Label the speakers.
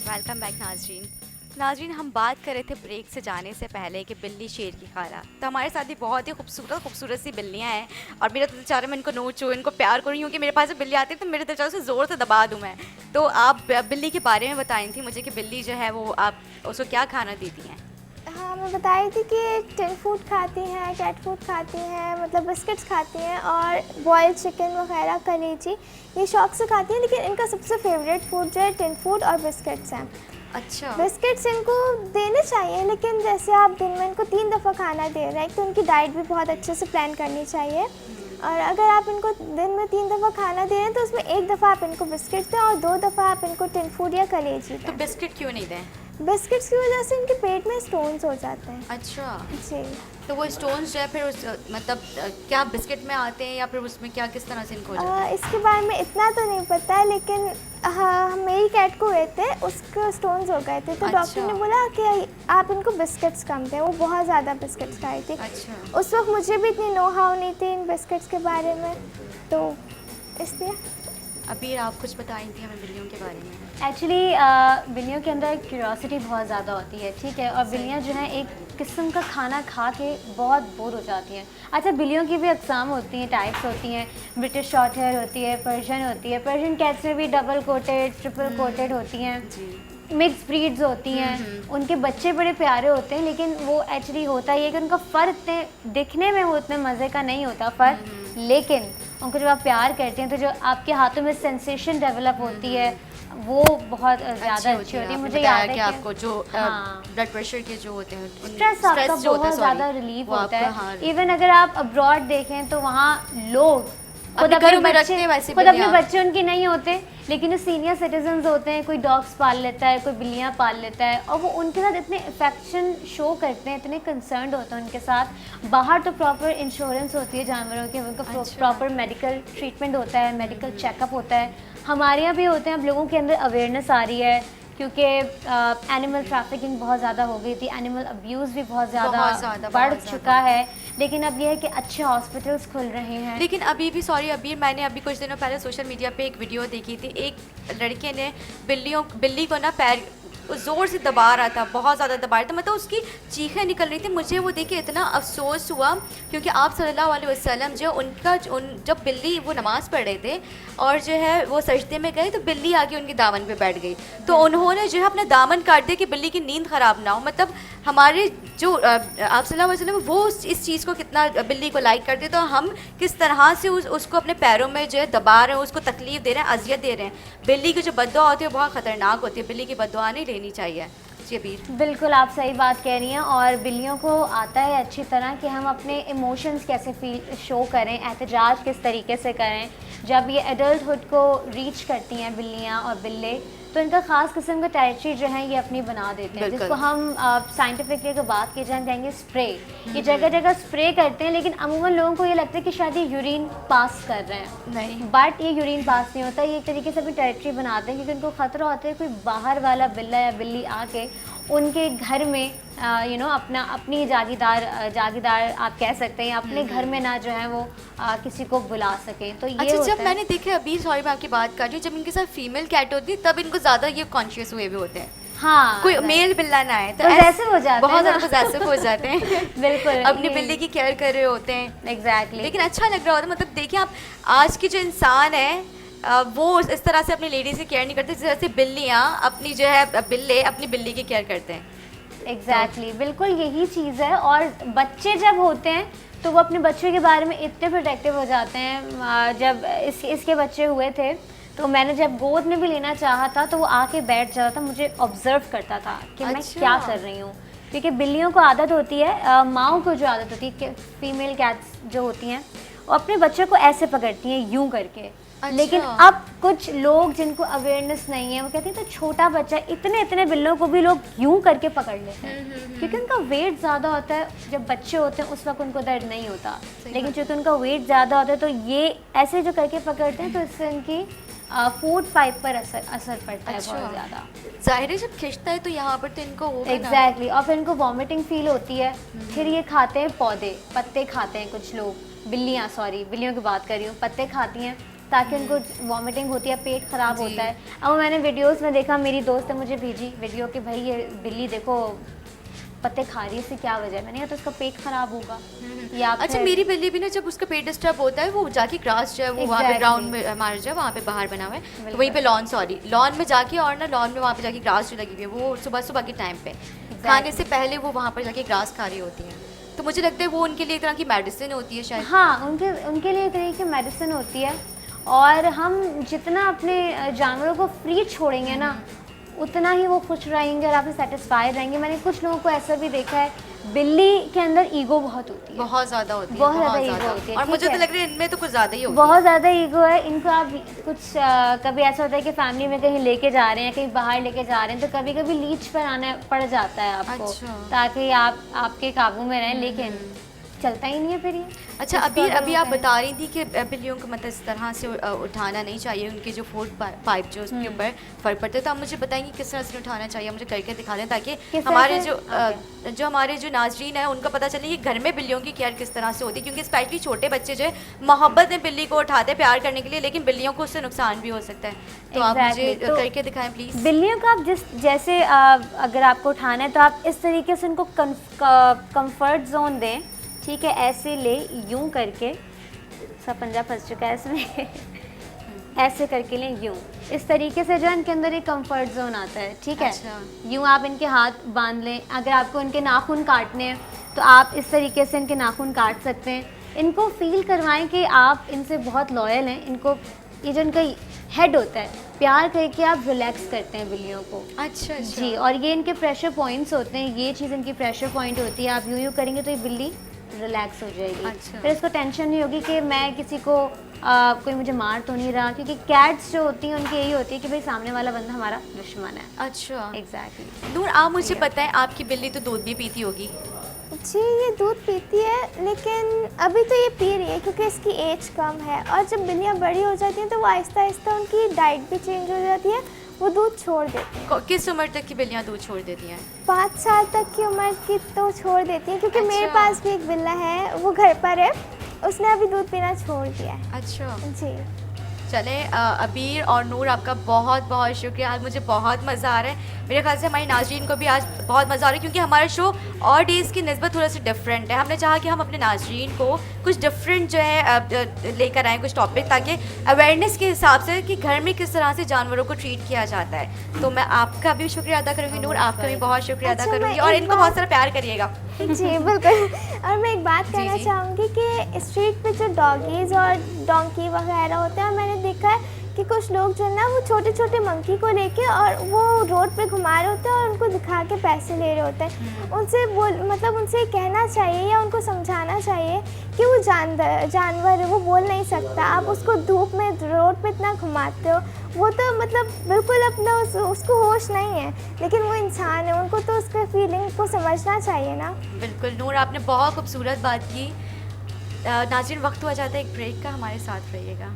Speaker 1: Welcome back नाजरीन। नाजरीन, हम बात कर रहे थे ब्रेक से जाने से पहले कि बिल्ली शेर की खाला। तो हमारे साथ भी बहुत ही खूबसूरत खूबसूरत सी बिल्लियाँ हैं और मेरा तो दिल चाह रहा है मैं इनको नोचूँ, इनको प्यार करूँ, क्योंकि मेरे पास जब बिल्ली आती है तो मेरे दिल चाह रहा है उसे ज़ोर से दबा दूँ मैं। तो आप बिल्ली के बारे में बताई थी मुझे कि बिल्ली जो है वो आप उसको क्या खाना देती हैं?
Speaker 2: हाँ, मैं बताई थी कि टिन फूड खाती हैं, कैट फूड खाती हैं, मतलब बिस्किट्स खाती हैं और बॉइल्ड चिकन वगैरह, कलेजी, ये शौक से खाती हैं। लेकिन इनका सबसे फेवरेट फूड जो है टिन फूड और बिस्किट्स हैं।
Speaker 1: अच्छा।
Speaker 2: बिस्किट्स इनको देने चाहिए, लेकिन जैसे आप दिन में इनको 3 दफ़ा खाना दे रहे हैं तो उनकी डाइट भी बहुत अच्छे से प्लान करनी चाहिए। और अगर आप इनको दिन में 3 दफ़ा खाना दे रहे हैं तो उसमें 1 दफ़ा आप इनको बिस्किट दें और 2 दफ़ा आप इनको टिन फूड या कलेजी
Speaker 1: तो
Speaker 2: दें।
Speaker 1: बिस्किट क्यों नहीं दें?
Speaker 2: बिस्किट्स की वजह से इनके पेट में स्टोन्स हो जाते हैं।
Speaker 1: अच्छा।
Speaker 2: जी।
Speaker 1: तो वो स्टोन्स जो है फिर उस मतलब क्या बिस्किट में आते हैं या फिर उसमें क्या किस तरह से इनको हो जाता है?
Speaker 2: इसके बारे में इतना तो नहीं पता है, लेकिन हाँ, मेरी कैट को हुए थे, उसके स्टोन्स हो गए थे, तो डॉक्टर
Speaker 1: अच्छा।
Speaker 2: ने बोला कि आप इनको बिस्किट्स कम दें। वो बहुत ज़्यादा बिस्किट्स खाई थी।
Speaker 1: अच्छा।
Speaker 2: उस वक्त मुझे भी इतनी नो हाउ नहीं थी इन बिस्किट्स के बारे में, तो इसलिए।
Speaker 1: अभी आप कुछ बताई थी हमें बिल्लियों के बारे में।
Speaker 3: एक्चुअली बिल्लियों के अंदर क्यूरियोसिटी बहुत ज़्यादा होती है, ठीक है। और बिल्लियाँ जो हैं एक किस्म का खाना खा के बहुत बोर हो जाती हैं। अच्छा, बिल्लियों की भी अक़साम होती हैं, टाइप्स होती हैं। ब्रिटिश शॉर्ट हेयर होती है, पर्शियन होती है। पर्शियन कैट्स में भी डबल कोटेड, ट्रिपल कोटेड होती हैं। मिक्स ब्रीड्स होती हैं। उनके बच्चे बड़े प्यारे होते हैं, लेकिन वो एक्चुअली होता ये है कि उनका फ़र इतने दिखने में वो इतने मज़े का नहीं होता फ़र, लेकिन उनको जब आप प्यार करते हैं तो जो आपके हाथों में सेंसेशन डेवलप होती है वो बहुत ज़्यादा अच्छी होती है। मुझे याद है
Speaker 1: कि
Speaker 3: कि
Speaker 1: आपको जो
Speaker 3: हाँ,
Speaker 1: ब्लड प्रेशर के जो होते हैं
Speaker 3: स्ट्रेस आपका
Speaker 1: जो होता है,
Speaker 3: बहुत ज़्यादा
Speaker 1: सॉरी,
Speaker 3: रिलीफ
Speaker 1: वो
Speaker 3: होता
Speaker 1: आपका,
Speaker 3: है।
Speaker 1: हाँ,
Speaker 3: इवन अगर आप अब्रॉड देखें तो वहाँ लोग
Speaker 1: अपने घरों में रखते हैं वैसे
Speaker 3: खुद अपने
Speaker 1: बिल्लियाँ।
Speaker 3: बच्चे उनके नहीं होते, लेकिन जो सीनियर सिटीजन्स होते हैं, कोई डॉग्स पाल लेता है, कोई बिल्लियाँ पाल लेता है, और वो उनके साथ इतने अफेक्शन शो करते हैं, इतने कंसर्न्ड होते हैं उनके साथ। बाहर तो प्रॉपर इंश्योरेंस होती है जानवरों की, उनका प्रॉपर मेडिकल ट्रीटमेंट होता है, मेडिकल चेकअप होता है। हमारे यहाँ भी होते हैं। अब लोगों के अंदर अवेयरनेस आ रही है, क्योंकि एनिमल ट्रैफिकिंग बहुत ज़्यादा हो गई थी, एनिमल अब्यूज़ भी बहुत ज़्यादा बढ़ चुका है। लेकिन अब यह है कि अच्छे हॉस्पिटल्स खुल रहे हैं।
Speaker 1: लेकिन अभी भी, सॉरी, अभी मैंने अभी कुछ दिनों पहले सोशल मीडिया पे एक वीडियो देखी थी। एक लड़के ने बिल्ली को ना पैर ज़ोर से दबा रहा था, बहुत ज़्यादा दबा रहा था, मतलब उसकी चीखें निकल रही थी। मुझे वो देख के इतना अफसोस हुआ, क्योंकि आप सल्लल्लाहु अलैहि वसल्लम जो जब बिल्ली वो नमाज़ पढ़ रहे थे और जो है वो सजदे में गए तो बिल्ली आके उनके दामन पे बैठ गई, तो उन्होंने जो है अपना दामन काट दिया कि बिल्ली की नींद ख़राब ना हो। मतलब हमारे जो आप सल्लल्लाहु अलैहि वसल्लम वो इस चीज़ को कितना बिल्ली को लाइक करते, तो हम किस तरह से उसको अपने पैरों में जो है दबा रहे हैं, उसको तकलीफ़ दे रहे हैं, अजियत दे रहे हैं। बिल्ली की जो बद्दुआ होती है बहुत ख़तरनाक होती है, बिल्ली की बद्दुआ नहीं लेनी चाहिए। जी अबीर।
Speaker 3: बिल्कुल, आप सही बात कह रही हैं। और बिल्लियों को आता है अच्छी तरह कि हम अपने इमोशंस कैसे फील शो करें, एहतजाज किस तरीके से करें। जब ये एडल्टहुड को रीच करती हैं बिल्लियाँ और बिल्ले, तो इनका ख़ास किस्म का टेरिटरी जो है ये अपनी बना देते हैं, जिसको हम साइंटिफिकली अगर बात की जाए कहेंगे स्प्रे। ये जगह जगह स्प्रे करते हैं, लेकिन अमूमन लोगों को ये लगता है कि शायद ये यूरिन पास कर रहे हैं,
Speaker 1: नहीं,
Speaker 3: बट ये यूरिन पास नहीं होता। ये एक तरीके से अपनी टेरिटरी बनाते हैं, क्योंकि उनको ख़तरा होता है कोई बाहर वाला बिल्ला या बिल्ली आके उनके घर में अपनी जागीदार आप कह सकते हैं, अपने घर में ना जो है वो किसी को बुला सकें। तो ये
Speaker 1: अच्छा,
Speaker 3: होता
Speaker 1: जब मैंने देखा अभी, सॉरी मैं आपकी बात कर रही हूँ, जब इनके साथ फीमेल कैट होती है तब इनको ज़्यादा ये कॉन्शियस हुए भी होते हैं।
Speaker 3: हाँ,
Speaker 1: कोई मेल बिल्ला ना है तो
Speaker 3: पॉसेसिव हो जाते हैं,
Speaker 1: बहुत ज़्यादा पॉसेसिव हो जाते हैं।
Speaker 3: बिल्कुल,
Speaker 1: अपनी बिल्ली की केयर कर रहे होते हैं।
Speaker 3: एग्जैक्टली।
Speaker 1: लेकिन अच्छा लग रहा होता है, मतलब देखिए आप, आज की जो इंसान है वो इस तरह से अपनी लेडीज़ की केयर नहीं करते जैसे बिल्लियाँ अपनी जो है बिल्ले अपनी बिल्ली की केयर करते हैं।
Speaker 3: एग्जैक्टली, बिल्कुल यही चीज़ है। और बच्चे जब होते हैं तो वो अपने बच्चों के बारे में इतने प्रोटेक्टिव हो जाते हैं। जब इसके बच्चे हुए थे तो मैंने जब गोद में भी लेना चाहा था तो वो आके बैठ जाता था, मुझे ऑब्जर्व करता था कि मैं क्या कर रही हूँ। क्योंकि बिल्लियों को आदत होती है, माओ को जो आदत होती है कि फीमेल कैट्स जो होती हैं वो अपने बच्चों को ऐसे पकड़ती हैं यूं करके।
Speaker 1: अच्छा।
Speaker 3: लेकिन अब कुछ लोग जिनको अवेयरनेस नहीं है वो कहते हैं तो छोटा बच्चा, इतने बिल्लों को भी लोग यूं करके पकड़ लेते हैं, क्योंकि उनका वेट ज़्यादा होता है। जब बच्चे होते हैं उस वक्त उनको दर्द नहीं होता, लेकिन चूँकि उनका वेट ज़्यादा होता है तो ये ऐसे जो करके पकड़ते हैं तो इससे उनकी फूड पाइप पर असर पड़ता है बहुत ज़्यादा।
Speaker 1: जाहिर है जब खिंचता है तो यहाँ पर तो इनको होगा ना।
Speaker 3: एग्जैक्टली। और फिर इनको वॉमिटिंग फील होती है। फिर ये खाते हैं पौधे, पत्ते खाते हैं कुछ लोग, बिल्लियाँ, सॉरी बिल्लियों की बात कर रही हूँ, पत्ते खाती हैं। ताकि उनको वॉमिटिंग होती है, पेट ख़राब
Speaker 1: जी।
Speaker 3: होता है। अब मैंने वीडियोस में देखा, मेरी दोस्त ने मुझे भेजी वीडियो कि भाई ये बिल्ली देखो पत्ते खा रही है, इससे क्या वजह है। मैंने कहा तो उसका पेट ख़राब होगा या
Speaker 1: अच्छा,
Speaker 3: फिर
Speaker 1: मेरी बिल्ली भी ना जब उसका पेट डिस्टर्ब होता है वो जाके ग्रास जो है वो वहाँ पे
Speaker 3: Exactly.
Speaker 1: ग्राउंड में हमारे जो है वहाँ पे बाहर बना हुआ है, तो
Speaker 3: बिल्कुल।
Speaker 1: वहीं पे लॉन में जाके और ना लॉन में वहाँ पे जाके ग्रास जो लगी हुई है वो सुबह सुबह के टाइम पे खाने से पहले वो वहाँ पर जाके ग्रास खा रही होती है। तो मुझे लगता है वो उनके लिए एक तरह की मेडिसिन होती है शायद।
Speaker 3: हाँ, उनके लिए एक तरीके की मेडिसिन होती है। और हम जितना अपने जानवरों को फ्री छोड़ेंगे ना, उतना ही वो खुश रहेंगे और आपसे सेटिस्फाइड रहेंगे। मैंने कुछ लोगों को ऐसा भी देखा है, बिल्ली के अंदर ईगो बहुत होती है,
Speaker 1: बहुत ज़्यादा होती है,
Speaker 3: बहुत ज़्यादा
Speaker 1: बहुत
Speaker 3: ईगो
Speaker 1: ज़्यादा।
Speaker 3: होती है,
Speaker 1: और
Speaker 3: ठीक
Speaker 1: मुझे तो
Speaker 3: है?
Speaker 1: लग रहा है इनमें तो कुछ ज़्यादा ही होगी।
Speaker 3: बहुत ज़्यादा ईगो है इनको। आप कुछ कभी ऐसा होता है कि फैमिली में कहीं लेके जा रहे हैं, कहीं बाहर लेके जा रहे हैं, तो कभी कभी लीच पर आना पड़ जाता है आपको,
Speaker 1: अच्छा।
Speaker 3: ताकि आप आपके काबू में रहें, लेकिन चलता ही नहीं है फिर ये।
Speaker 1: अच्छा,
Speaker 3: इसको
Speaker 1: अभी
Speaker 3: अगर
Speaker 1: अभी
Speaker 3: वो
Speaker 1: आप
Speaker 3: कहें-
Speaker 1: बता रही थी कि बिल्लियों को मतलब इस तरह से उठाना नहीं चाहिए, उनके जो फूड पाइप जो उसके ऊपर फर्क पड़ता है। तो आप मुझे बताएंगे किस तरह से उठाना चाहिए, मुझे करके दिखा दें ताकि
Speaker 3: किस तरह
Speaker 1: हमारे
Speaker 3: से?
Speaker 1: जो हमारे जो नाजरीन है उनको पता चले कि घर में बिल्लियों की केयर किस तरह से होती है, क्योंकि स्पेशली छोटे बच्चे जो है मोहब्बत में बिल्ली को उठाते हैं प्यार करने के लिए, लेकिन बिल्लियों को उससे नुकसान भी हो सकता है। तो आप मुझे
Speaker 3: Exactly. तो
Speaker 1: करके दिखाएं प्लीज़।
Speaker 3: बिल्लियों का आप जैसे अगर आपको उठाना है तो आप इस तरीके से उनको कंफर्ट जोन दें, ठीक है? ऐसे ले, यूं करके, सब पंजा फंस चुका है इसमें ऐसे करके लें, यूं, इस तरीके से जो है इनके अंदर एक कंफर्ट जोन आता है, ठीक है?
Speaker 1: अच्छा।
Speaker 3: यूं आप इनके हाथ बांध लें। अगर आपको इनके नाखून काटने हैं तो आप इस तरीके से इनके नाखून काट सकते हैं। इनको फील करवाएं कि आप इनसे बहुत लॉयल हैं। इनको ये जो इनका हेड होता है, प्यार करके आप रिलैक्स करते हैं बिल्लियों को।
Speaker 1: अच्छा अच्छा
Speaker 3: जी, और ये इनके प्रेशर पॉइंट्स होते हैं, ये चीज़ इनकी प्रेशर पॉइंट होती है। आप यूं यूं करेंगे तो ये बिल्ली रिलैक्स हो जाएगी।
Speaker 1: अच्छा।
Speaker 3: फिर इसको टेंशन नहीं होगी कि मैं किसी को कोई मुझे मार तो नहीं रहा, क्योंकि कैट्स जो होती हैं उनकी यही होती है कि भाई सामने वाला बंदा हमारा दुश्मन है।
Speaker 1: अच्छा।
Speaker 3: एग्जैक्टली।
Speaker 1: नूर, आप मुझे बताएं, आपकी बिल्ली तो दूध भी पीती होगी।
Speaker 2: जी, ये दूध पीती है, लेकिन अभी तो ये पी रही है क्योंकि इसकी एज कम है। और जब बिल्लियाँ बड़ी हो जाती हैं तो वो आहिस्ता आहिस्ता उनकी डाइट भी चेंज हो जाती है, वो दूध छोड़ देती हैं।
Speaker 1: किस उम्र तक की बिल्लियाँ दूध छोड़ देती हैं?
Speaker 2: 5 साल तक की उम्र की तो छोड़ देती हैं, क्योंकि मेरे
Speaker 1: अच्छा।
Speaker 2: पास भी एक बिल्ला है, वो घर पर है, उसने अभी दूध पीना छोड़ दिया है।
Speaker 1: अच्छा,
Speaker 2: जी।
Speaker 1: चले अबीर और नूर, आपका बहुत बहुत शुक्रिया। आज मुझे बहुत मज़ा आ रहा है। मेरे ख्याल से हमारी नाज़रीन को भी आज बहुत मज़ा आ रहा है, क्योंकि हमारा शो और डेज़ की निस्बत थोड़ा सा डिफरेंट है। हमने चाहा कि हम अपने नाज़रीन को कुछ डिफरेंट जो है लेकर आएँ, कुछ टॉपिक, ताकि अवेयरनेस के हिसाब से कि घर में किस तरह से जानवरों को ट्रीट किया जाता है। तो मैं आपका भी शुक्रिया अदा करूँगी नूर, आपका भी बहुत शुक्रिया अदा
Speaker 2: अच्छा, मैं
Speaker 1: करूँगी, और
Speaker 2: एक
Speaker 1: इनको बहुत सारा प्यार करिएगा।
Speaker 2: जी बिल्कुल। और मैं एक बात कहना
Speaker 1: जी।
Speaker 2: चाहूँगी कि स्ट्रीट पे जो डॉगीज़ और डोंकी वगैरह होते हैं, मैंने देखा है कि कुछ लोग जो है ना वो छोटे छोटे मंकी को लेके और वो रोड पे घुमा रहे होते हैं और उनको दिखा के पैसे ले रहे होते हैं। उनसे मतलब उनसे कहना चाहिए या उनको समझाना चाहिए कि वो जानवर है, वो बोल नहीं सकता। आप उसको धूप में रोड पे इतना घुमाते हो, वो तो मतलब बिल्कुल अपना उसको होश नहीं है, लेकिन वो इंसान है, उनको तो उसके फीलिंग को समझना चाहिए ना।
Speaker 1: बिल्कुल नूर, आपने बहुत खूबसूरत बात की। नाज़रीन, वक्त हुआ जाता है एक ब्रेक का, हमारे साथ रहिएगा।